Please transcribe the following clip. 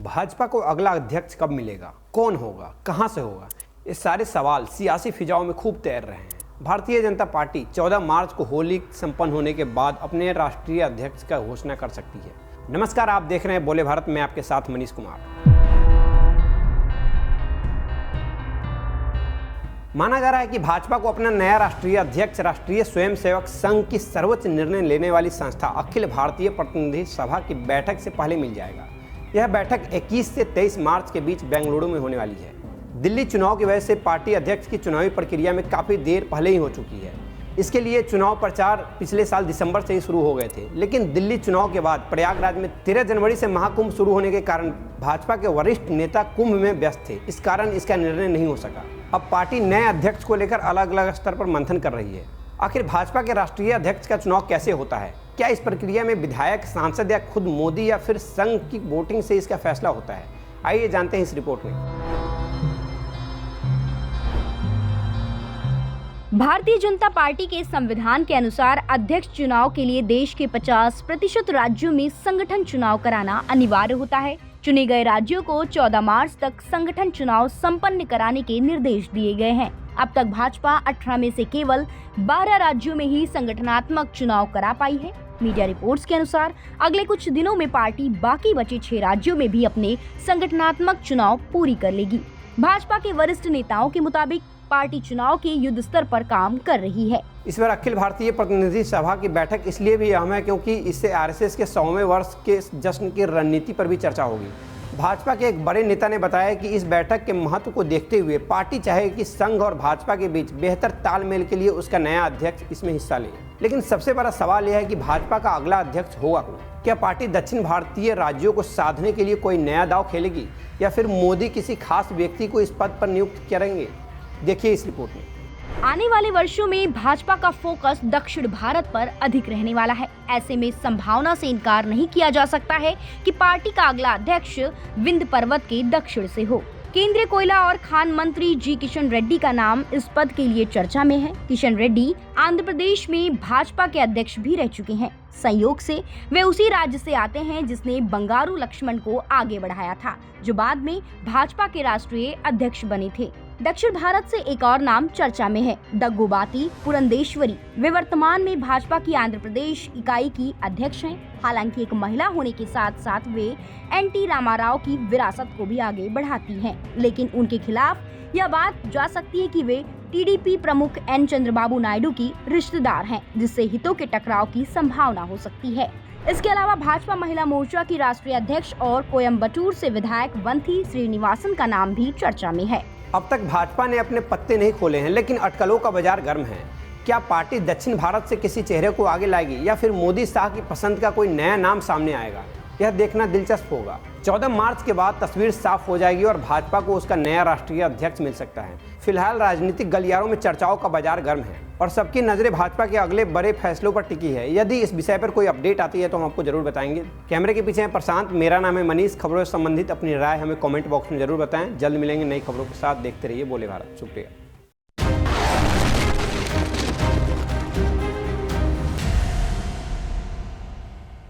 भाजपा को अगला अध्यक्ष कब मिलेगा, कौन होगा, कहां से होगा, ये सारे सवाल सियासी फिजाओं में खूब तैर रहे हैं। भारतीय जनता पार्टी 14 मार्च को होली संपन्न होने के बाद अपने राष्ट्रीय अध्यक्ष का घोषणा कर सकती है। नमस्कार, आप देख रहे हैं बोले भारत में, आपके साथ मनीष कुमार। माना जा रहा है कि भाजपा को अपना नया राष्ट्रीय अध्यक्ष राष्ट्रीय स्वयंसेवक संघ की सर्वोच्च निर्णय लेने वाली संस्था अखिल भारतीय प्रतिनिधि सभा की बैठक से पहले मिल जाएगा। यह बैठक 21 से 23 मार्च के बीच बेंगलुरु में होने वाली है। दिल्ली चुनाव की वजह से पार्टी अध्यक्ष की चुनावी प्रक्रिया में काफ़ी देर पहले ही हो चुकी है। इसके लिए चुनाव प्रचार पिछले साल दिसंबर से ही शुरू हो गए थे, लेकिन दिल्ली चुनाव के बाद प्रयागराज में 13 जनवरी से महाकुंभ शुरू होने के कारण भाजपा के वरिष्ठ नेता कुंभ में व्यस्त थे। इस कारण इसका निर्णय नहीं हो सका। अब पार्टी नए अध्यक्ष को लेकर अलग अलग स्तर पर मंथन कर रही है। आखिर भाजपा के राष्ट्रीय अध्यक्ष का चुनाव कैसे होता है? क्या इस प्रक्रिया में विधायक, सांसद या खुद मोदी या फिर संघ की वोटिंग से इसका फैसला होता है? आइए जानते हैं इस रिपोर्ट में। भारतीय जनता पार्टी के संविधान के अनुसार अध्यक्ष चुनाव के लिए देश के 50% राज्यों में संगठन चुनाव कराना अनिवार्य होता है। चुने गए राज्यों को 14 मार्च तक संगठन चुनाव संपन्न कराने के निर्देश दिए गए हैं। अब तक भाजपा 18 में से केवल 12 राज्यों में ही संगठनात्मक चुनाव करा पाई है। मीडिया रिपोर्ट्स के अनुसार अगले कुछ दिनों में पार्टी बाकी बचे 6 राज्यों में भी अपने संगठनात्मक चुनाव पूरी कर लेगी। भाजपा के वरिष्ठ नेताओं के मुताबिक पार्टी चुनाव के युद्ध स्तर पर काम कर रही है। इस बार अखिल भारतीय प्रतिनिधि सभा की बैठक इसलिए भी अहम है क्योंकि इससे आरएसएस के 100वें वर्ष के जश्न की रणनीति पर भी चर्चा होगी। भाजपा के एक बड़े नेता ने बताया कि इस बैठक के महत्व को देखते हुए पार्टी चाहे कि संघ और भाजपा के बीच बेहतर तालमेल के लिए उसका नया अध्यक्ष इसमें हिस्सा ले। लेकिन सबसे बड़ा सवाल यह है कि भाजपा का अगला अध्यक्ष होगा कौन? क्या पार्टी दक्षिण भारतीय राज्यों को साधने के लिए कोई नया दांव खेलेगी या फिर मोदी किसी खास व्यक्ति को इस पद पर नियुक्त करेंगे? देखिए इस रिपोर्ट में। आने वाले वर्षों में भाजपा का फोकस दक्षिण भारत पर अधिक रहने वाला है। ऐसे में संभावना से इनकार नहीं किया जा सकता है कि पार्टी का अगला अध्यक्ष विंध्य पर्वत के दक्षिण से हो। केंद्रीय कोयला और खान मंत्री जी किशन रेड्डी का नाम इस पद के लिए चर्चा में है। किशन रेड्डी आंध्र प्रदेश में भाजपा के अध्यक्ष भी रह चुके हैं। संयोग से वे उसी राज्य से आते हैं जिसने बंगारू लक्ष्मण को आगे बढ़ाया था, जो बाद में भाजपा के राष्ट्रीय अध्यक्ष बने थे। दक्षिण भारत से एक और नाम चर्चा में है, दग्गुबाती पुरंदेश्वरी। वे वर्तमान में भाजपा की आंध्र प्रदेश इकाई की अध्यक्ष हैं। हालांकि एक महिला होने के साथ साथ वे एनटी रामाराव की विरासत को भी आगे बढ़ाती हैं, लेकिन उनके खिलाफ यह बात जा सकती है कि वे टीडीपी प्रमुख एन चंद्रबाबू नायडू की रिश्तेदार हैं, जिससे हितों के टकराव की संभावना हो सकती है। इसके अलावा भाजपा महिला मोर्चा की राष्ट्रीय अध्यक्ष और कोयम्बटूर से विधायक वंथी श्रीनिवासन का नाम भी चर्चा में है। अब तक भाजपा ने अपने पत्ते नहीं खोले हैं, लेकिन अटकलों का बाजार गर्म है। क्या पार्टी दक्षिण भारत से किसी चेहरे को आगे लाएगी या फिर मोदी शाह की पसंद का कोई नया नाम सामने आएगा? यह देखना दिलचस्प होगा। 14 मार्च के बाद तस्वीर साफ हो जाएगी और भाजपा को उसका नया राष्ट्रीय अध्यक्ष मिल सकता है। फिलहाल राजनीतिक गलियारों में चर्चाओं का बाजार गर्म है और सबकी नजरें भाजपा के अगले बड़े फैसलों पर टिकी है। यदि इस विषय पर कोई अपडेट आती है तो हम आपको जरूर बताएंगे। कैमरे के पीछे है प्रशांत, मेरा नाम है मनीष। खबरों से संबंधित अपनी राय हमें कमेंट बॉक्स में जरूर बताएं। जल्द मिलेंगे नई खबरों के साथ। देखते रहिए बोले भारत। शुक्रिया।